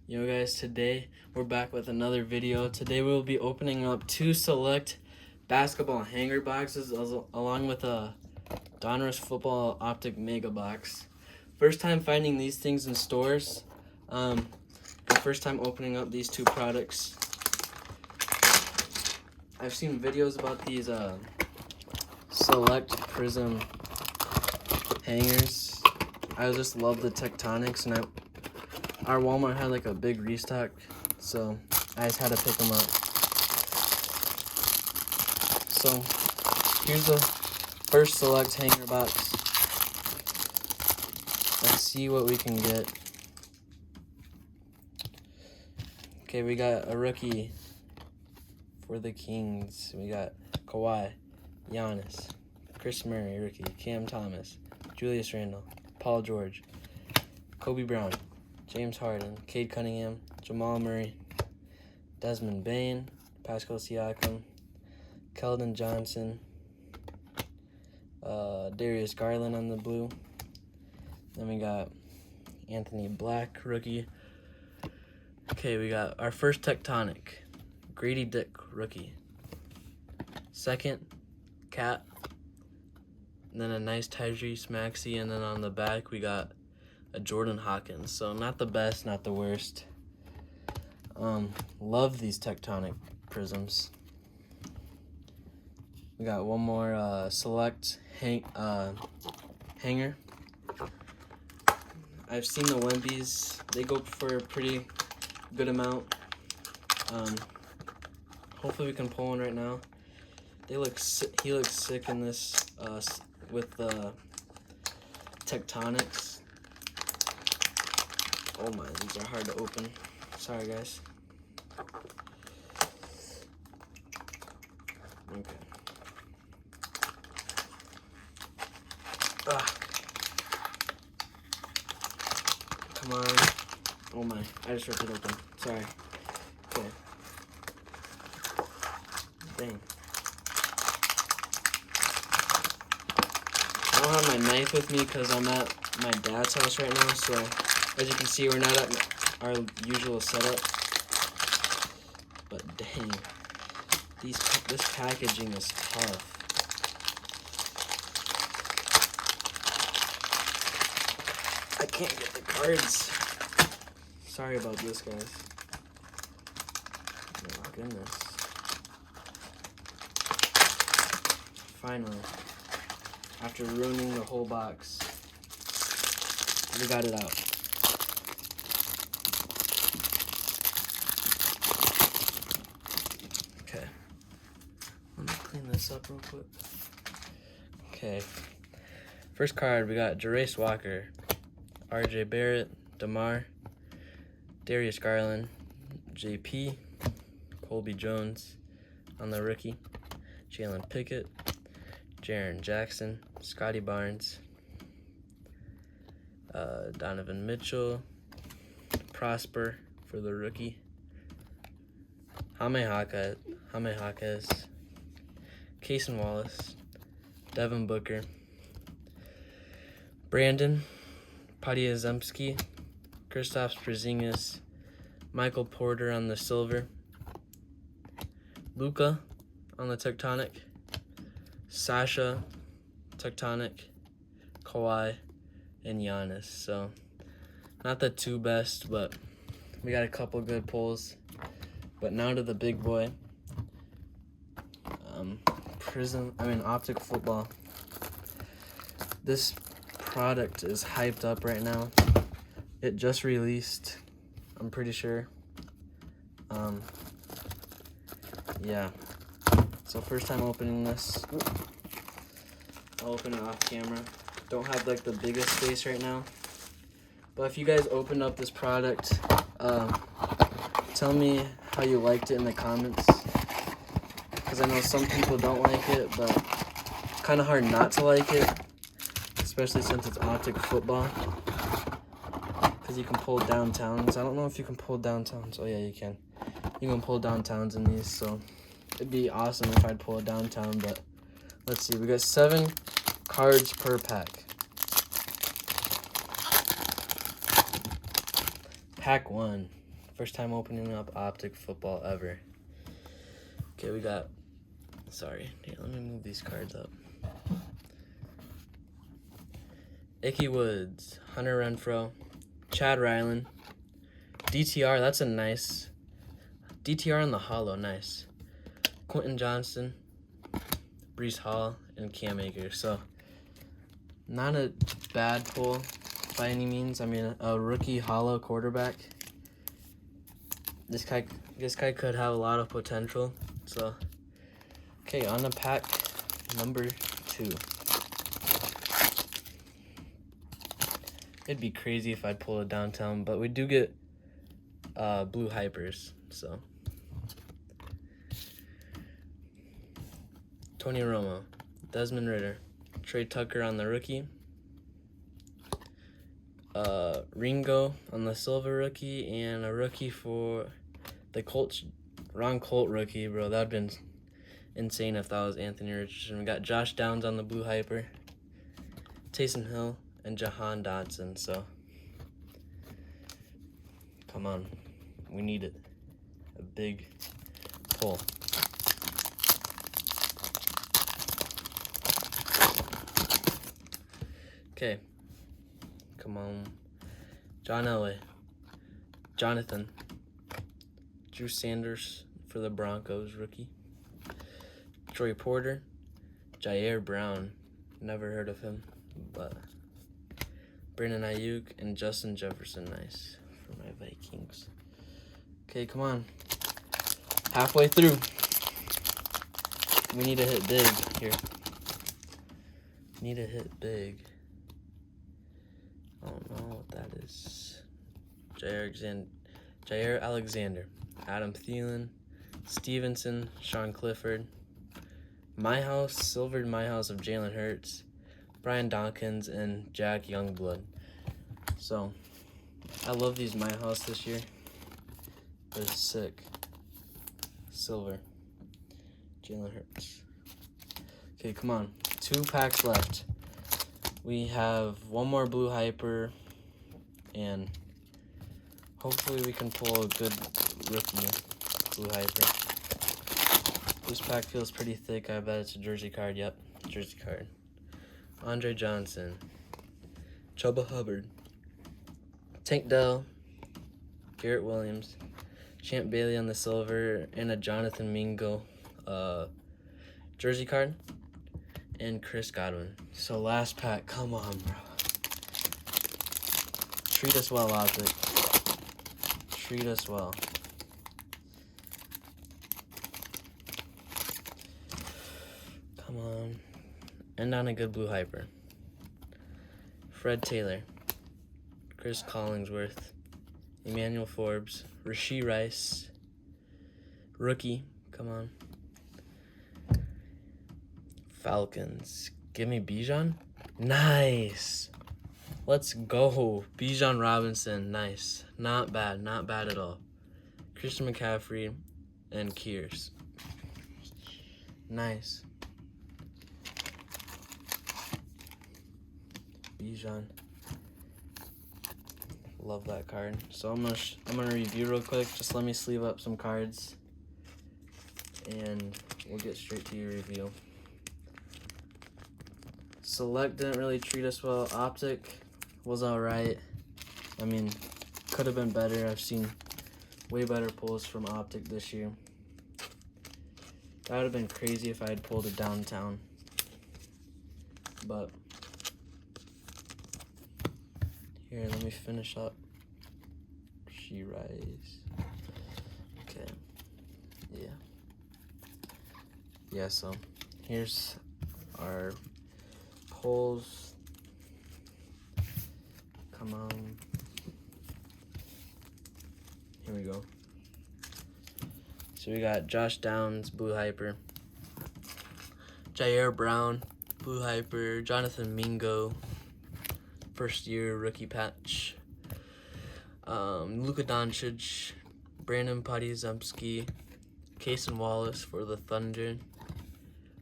Yo guys, today we're back with another video. Today we'll be opening up 2 select basketball hanger boxes along with a Donruss Football Optic Mega Box. First time finding these things in stores. First time opening up these 2 products. I've seen videos about these select prism hangers. I just love the Tectonics, and our Walmart had like a big restock, so I just had to pick them up. So here's the first select hanger box. Let's see what we can get. Okay, we got a rookie for the Kings. We got Kawhi, Giannis, Chris Murray, rookie, Cam Thomas, Julius Randle, Paul George, Kobe Brown, James Harden, Cade Cunningham, Jamal Murray, Desmond Bane, Pascal Siakam, Keldon Johnson, Darius Garland on the blue. Then we got Anthony Black, rookie. Okay, we got our first Tectonic, Grady Dick, rookie. Second, Cat. And then a nice Tyrese Maxey, and then on the back we got a Jordan Hawkins. So not the best, not the worst. Love these Tectonic prisms. We got one more select hanger. I've seen the Wembies. They go for a pretty good amount. Hopefully we can pull one right now. He looks sick in this with the Tectonics. Oh my, these are hard to open. Sorry, guys. Okay. Come on. Oh my, I just ripped it open. Sorry. Okay. Dang. I don't have my knife with me because I'm at my dad's house right now, so as you can see, we're not at our usual setup. But dang, this packaging is tough. I can't get the cards. Sorry about this, guys. Oh goodness. Finally, after ruining the whole box, we got it out. Okay. Let me clean this up real quick. Okay. First card, we got Jarace Walker, RJ Barrett, DeMar, Darius Garland, JP, Colby Jones on the rookie, Jalen Pickett, Jaren Jackson, Scotty Barnes, Donovan Mitchell, Prosper for the rookie, Jaime Jaquez, Cason Wallace, Devin Booker, Brandon Padiazemski, Kristaps Porzingis, Michael Porter on the silver, Luka on the Tectonic, Sasha, Tectonic, Kawhi, and Giannis. So not the 2 best, but we got a couple good pulls. But now to the big boy, Optic Football. This product is hyped up right now. It just released, I'm pretty sure. Yeah. So first time opening this. I'll open it off camera. Don't have like the biggest space right now. But if you guys opened up this product, tell me how you liked it in the comments. Because I know some people don't like it, but kind of hard not to like it. Especially since it's Optic Football. Because you can pull downtowns. I don't know if you can pull downtowns. Oh yeah, you can. You can pull downtowns in these, so it'd be awesome if I'd pull a downtown, but let's see. We got 7 cards per pack. Pack 1. First time opening up Optic football ever. Okay, we got, sorry, here, let me move these cards up. Ickey Woods, Hunter Renfrow, Chad Ryland, DTR, that's a nice, DTR on the hollow, nice. Quentin Johnston, Breece Hall, and Cam Akers. So, not a bad pull by any means. I mean, a rookie hollow quarterback. This guy could have a lot of potential. So, okay, on to pack number 2. It'd be crazy if I'd pull a downtown, but we do get blue hypers. So, Tony Romo, Desmond Ridder, Trey Tucker on the rookie, Ringo on the silver rookie, and a rookie for the Colts. Ron Colt rookie, bro. That'd been insane if that was Anthony Richardson. We got Josh Downs on the blue hyper, Taysom Hill, and Jahan Dotson. So, come on. We need it. A big pull. Okay. Come on. John Elway. Jonathan. Drew Sanders for the Broncos rookie. Troy Porter. Jair Brown. Never heard of him, but Brandon Ayuk and Justin Jefferson, nice for my Vikings. Okay, come on. Halfway through. We need to hit big here. Need to hit big. I don't know what that is. Jair Alexander, Adam Thielen, Stevenson, Sean Clifford, My House, silvered My House of Jalen Hurts, Brian Dawkins, and Jack Youngblood. So, I love these My House this year. They're sick. Silver. Jalen Hurts. Okay, come on. 2 packs left. We have one more blue hyper, and hopefully we can pull a good rookie blue hyper. This pack feels pretty thick. I bet it's a jersey card. Yep, jersey card. Andre Johnson, Chuba Hubbard, Tank Dell, Garrett Williams, Champ Bailey on the silver, and a Jonathan Mingo jersey card, and Chris Godwin. So last pack, come on, bro. Treat us well, Optic. Treat us well. Come on. End on a good blue hyper. Fred Taylor, Chris Collinsworth, Emmanuel Forbes, Rashee Rice, rookie, come on. Falcons, give me Bijan. Nice. Let's go. Bijan Robinson, nice. Not bad at all. Christian McCaffrey and Kears. Nice. Bijan. Love that card. So I'm gonna review real quick. Just let me sleeve up some cards, and we'll get straight to your review. Select didn't really treat us well. Optic was alright. I mean, could have been better. I've seen way better pulls from Optic this year. That would have been crazy if I had pulled a downtown. But here, let me finish up. She Rise. Okay. Yeah. Yeah, so here's our pulls. Come on. Here we go. So we got Josh Downs, blue hyper. Jair Brown, blue hyper. Jonathan Mingo, first year rookie patch. Luka Doncic, Brandon Podizemski, Cason Wallace for the Thunder.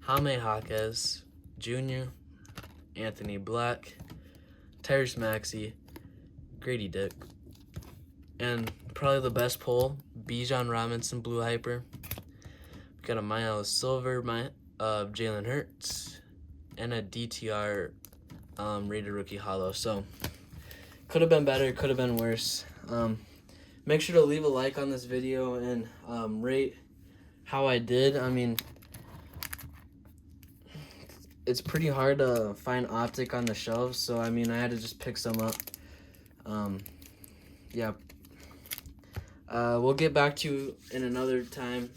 Jaime Jaquez Jr., Anthony Black, Tyrese Maxey, Grady Dick, And probably the best pull, Bijan Robinson Blue Hyper. We got a Miles Silver of Jalen Hurts, and a DTR rated rookie hollow. So could have been better, could have been worse. Make sure to leave a like on this video and rate how I did. I mean, it's pretty hard to find Optic on the shelves, so I mean, I had to just pick some up. Yeah. We'll get back to you in another time.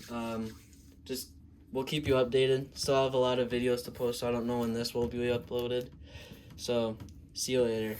We'll keep you updated. Still have a lot of videos to post, so I don't know when this will be uploaded. So, see you later.